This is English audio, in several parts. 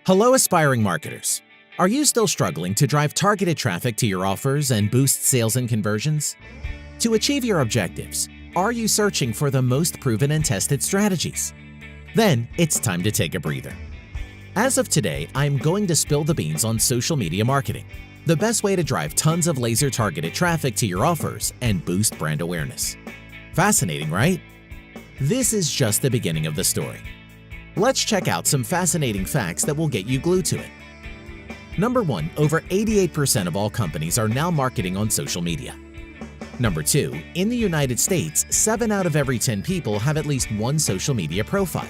Hello, aspiring marketers. Are you still struggling to drive targeted traffic to your offers and boost sales and conversions? To achieve your objectives, are you searching for the most proven and tested strategies? Then it's time to take a breather. As of today, I'm going to spill the beans on social media marketing, the best way to drive tons of laser-targeted traffic to your offers and boost brand awareness. Fascinating, right? This is just the beginning of the story. Let's check out some fascinating facts that will get you glued to it. Number 1, over 88% of all companies are now marketing on social media. Number 2, in the United States, 7 out of every 10 people have at least one social media profile.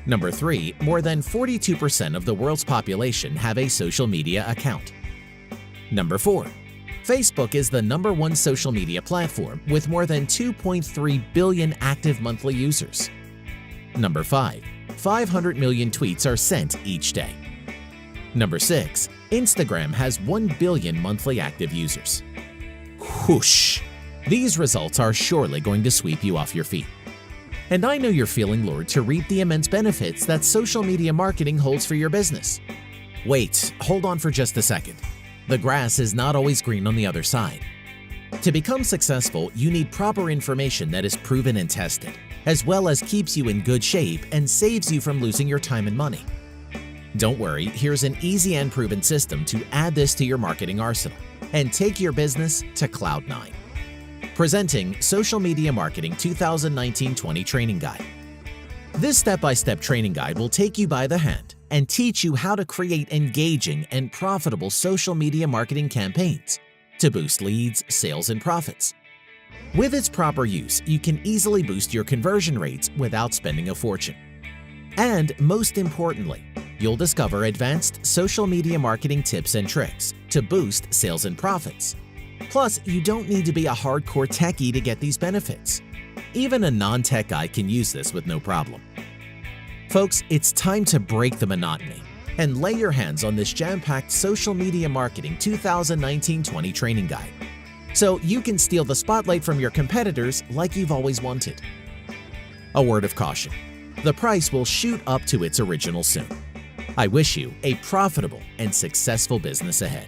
Number 3, more than 42% of the world's population have a social media account. Number 4, Facebook is the #1 social media platform with more than 2.3 billion active monthly users. Number 5, 500 million tweets are sent each day. Number 6, Instagram has 1 billion monthly active users. Whoosh! These results are surely going to sweep you off your feet. And I know you're feeling lured to reap the immense benefits that social media marketing holds for your business. Wait, hold on for just a second. The grass is not always green on the other side. To become successful, you need proper information that is proven and tested, as well as keeps you in good shape and saves you from losing your time and money. Don't worry, here's an easy and proven system to add this to your marketing arsenal and take your business to Cloud 9. Presenting Social Media Marketing 2019-20 Training Guide. This step-by-step training guide will take you by the hand and teach you how to create engaging and profitable social media marketing campaigns to boost leads, sales, and profits. With its proper use, you can easily boost your conversion rates without spending a fortune. And most importantly, you'll discover advanced social media marketing tips and tricks to boost sales and profits. Plus, you don't need to be a hardcore techie to get these benefits. Even a non-tech guy can use this with no problem. Folks, it's time to break the monotony and lay your hands on this jam-packed Social Media Marketing 2019-20 Training Guide, so you can steal the spotlight from your competitors like you've always wanted. A word of caution: the price will shoot up to its original soon. I wish you a profitable and successful business ahead.